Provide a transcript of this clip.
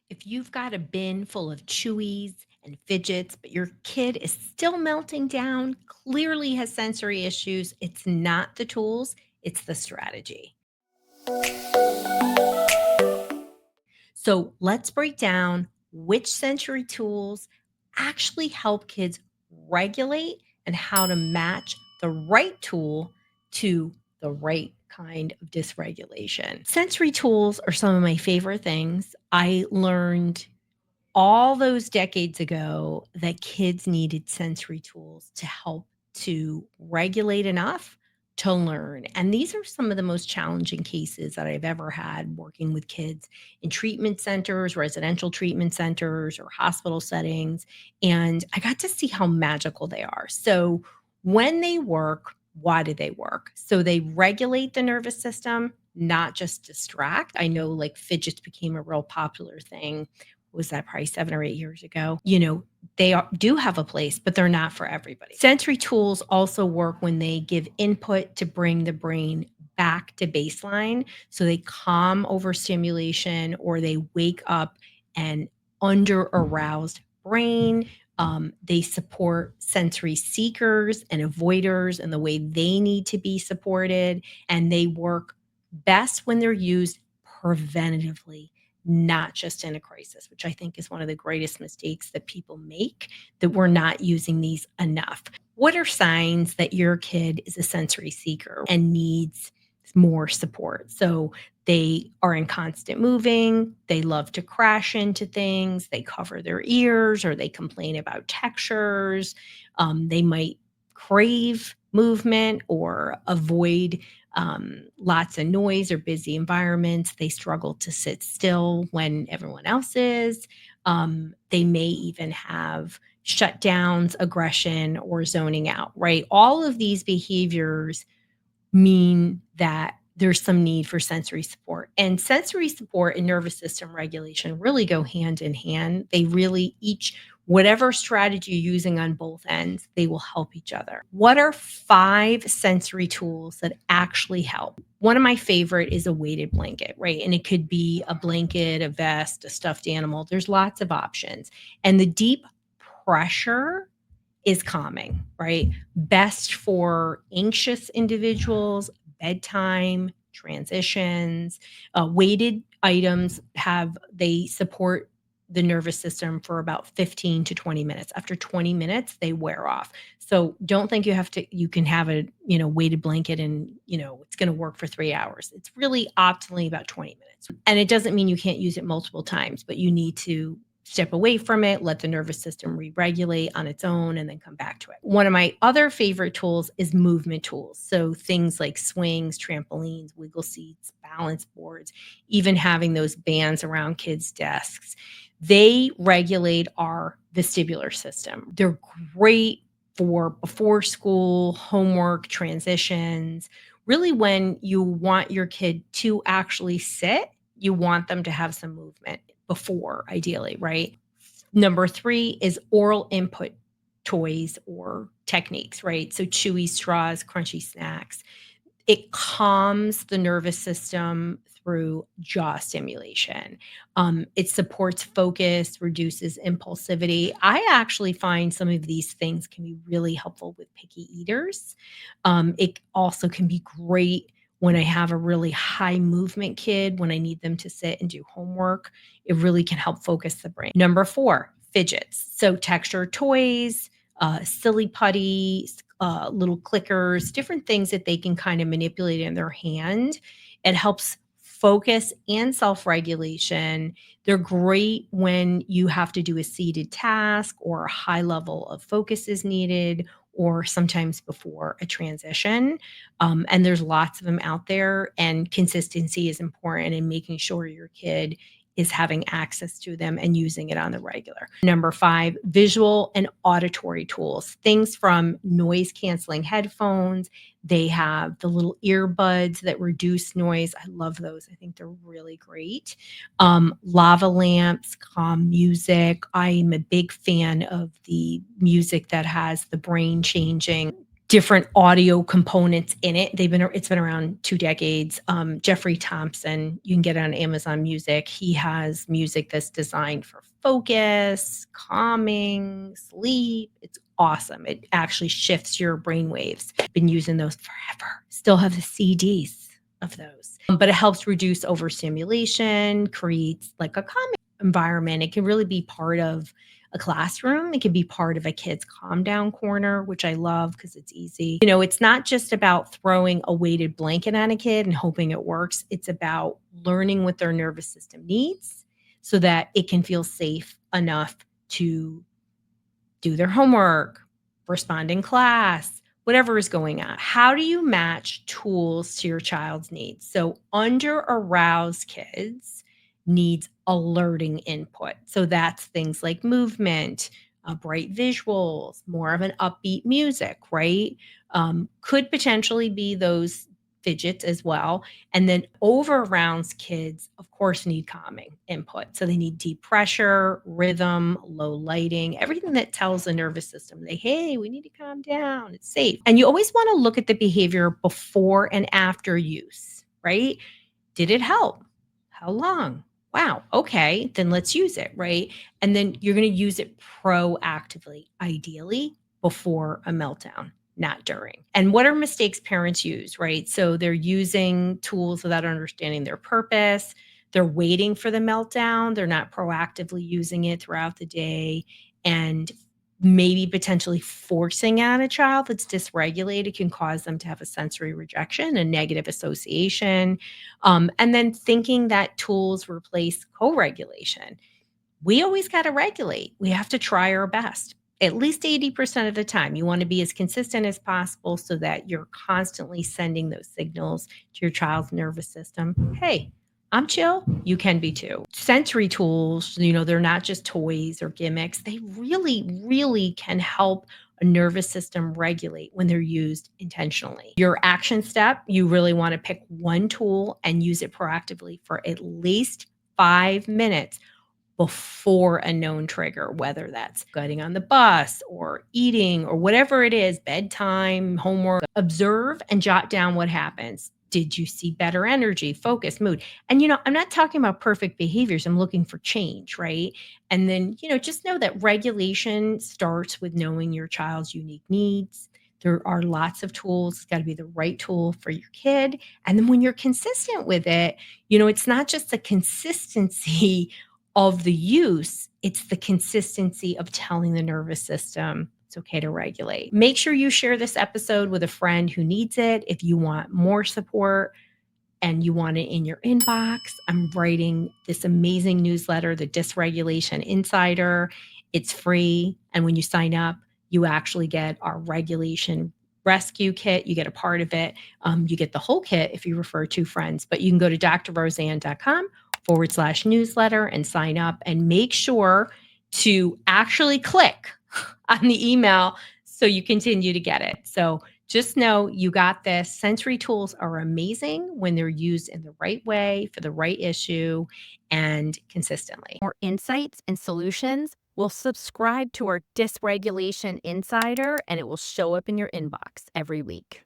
If you've got a bin full of chewies and fidgets, but your kid is still melting down, clearly has sensory issues, it's not the tools, it's the strategy. So let's break down which sensory tools actually help kids regulate and how to match the right tool to the right kind of dysregulation. Sensory tools are some of my favorite things. I learned all those decades ago that kids needed sensory tools to help to regulate enough to learn. And these are some of the most challenging cases that I've ever had working with kids in treatment centers, residential treatment centers, or hospital settings. And I got to see how magical they are. So, when they work, why do they work? So, they regulate the nervous system, not just distract. I know like fidgets became a real popular thing, was that probably 7 or 8 years ago. Do have a place, but they're not for everybody. Sensory tools also work when they give input to bring the brain back to baseline. So they calm overstimulation or they wake up an under aroused brain. They support sensory seekers and avoiders and the way they need to be supported. And they work best when they're used preventatively, not just in a crisis, which I think is one of the greatest mistakes that people make, that we're not using these enough. What are signs that your kid is a sensory seeker and needs more support? So they are in constant moving, they love to crash into things, they cover their ears, or they complain about textures. They might crave movement or avoid lots of noise or busy environments. They struggle to sit still when everyone else is. They may even have shutdowns, aggression, or zoning out, right? All of these behaviors mean that there's some need for sensory support. And sensory support and nervous system regulation really go hand in hand. They really each, whatever strategy you're using on both ends, they will help each other. What are 5 sensory tools that actually help? One of my favorite is a weighted blanket, right? And it could be a blanket, a vest, a stuffed animal. There's lots of options. And the deep pressure is calming, right? Best for anxious individuals, bedtime, transitions. Weighted items they support the nervous system for about 15 to 20 minutes. After 20 minutes, they wear off. So don't think you can have a, weighted blanket and, it's going to work for 3 hours. It's really optimally about 20 minutes. And it doesn't mean you can't use it multiple times, but you need to step away from it, let the nervous system re-regulate on its own, and then come back to it. One of my other favorite tools is movement tools. So things like swings, trampolines, wiggle seats, balance boards, even having those bands around kids' desks. They regulate our vestibular system. They're great for before school, homework, transitions. Really, when you want your kid to actually sit, you want them to have some movement before, ideally, right? Number 3 is oral input toys or techniques, right? So chewy straws, crunchy snacks. It calms the nervous system through jaw stimulation. It supports focus, reduces impulsivity. I actually find some of these things can be really helpful with picky eaters. It also can be great when I have a really high movement kid, when I need them to sit and do homework. It really can help focus the brain. Number 4, fidgets. So texture toys, silly putty, little clickers, different things that they can kind of manipulate in their hand. It helps focus and self-regulation. They're great when you have to do a seated task or a high level of focus is needed, or sometimes before a transition. And there's lots of them out there, and consistency is important in making sure your kid is having access to them and using it on the regular. Number 5, visual and auditory tools, things from noise canceling headphones. They have the little earbuds that reduce noise. I love those. I think they're really great. Lava lamps, calm music. I'm a big fan of the music that has the brain changing different audio components in it. It's been around 2 decades. Jeffrey Thompson, you can get it on Amazon Music. He has music that's designed for focus, calming, sleep. It's awesome. It actually shifts your brain waves. Been using those forever. Still have the CDs of those. But it helps reduce overstimulation, creates like a calming environment. It can really be part of a classroom. It can be part of a kid's calm down corner, which I love because it's easy. It's not just about throwing a weighted blanket on a kid and hoping it works. It's about learning what their nervous system needs so that it can feel safe enough to do their homework, respond in class, whatever is going on. How do you match tools to your child's needs? So, under aroused kids needs alerting input. So, that's things like movement, bright visuals, more of an upbeat music, right? Could potentially be those fidgets as well. And then over aroused kids, of course, need calming input. So they need deep pressure, rhythm, low lighting, everything that tells the nervous system, hey, we need to calm down. It's safe. And you always want to look at the behavior before and after use, right? Did it help? How long? Wow. Okay. Then let's use it, right? And then you're going to use it proactively, ideally before a meltdown, not during. And what are mistakes parents use, right? So they're using tools without understanding their purpose. They're waiting for the meltdown. They're not proactively using it throughout the day. And maybe potentially forcing on a child that's dysregulated can cause them to have a sensory rejection, a negative association, and then thinking that tools replace co-regulation. We always got to regulate. We have to try our best. At least 80% of the time, you want to be as consistent as possible so that you're constantly sending those signals to your child's nervous system. Hey, I'm chill. You can be too. Sensory tools, they're not just toys or gimmicks. They really, really can help a nervous system regulate when they're used intentionally. Your action step, you really want to pick one tool and use it proactively for at least 5 minutes before a known trigger, whether that's getting on the bus or eating or whatever it is, bedtime, homework. Observe and jot down what happens. Did you see better energy, focus, mood? And, I'm not talking about perfect behaviors. I'm looking for change, right? And then, just know that regulation starts with knowing your child's unique needs. There are lots of tools. It's got to be the right tool for your kid. And then when you're consistent with it, it's not just the consistency of the use, it's the consistency of telling the nervous system it's okay to regulate. Make sure you share this episode with a friend who needs it. If you want more support and you want it in your inbox, I'm writing this amazing newsletter, the Dysregulation Insider. It's free. And when you sign up, you actually get our regulation rescue kit. You get a part of it. You get the whole kit if you refer 2 friends. But you can go to drroseann.com/newsletter and sign up and make sure to actually click on the email so you continue to get it. So just know you got this. Sensory tools are amazing when they're used in the right way for the right issue and consistently. More insights and solutions, will subscribe to our Dysregulation Insider and it will show up in your inbox every week.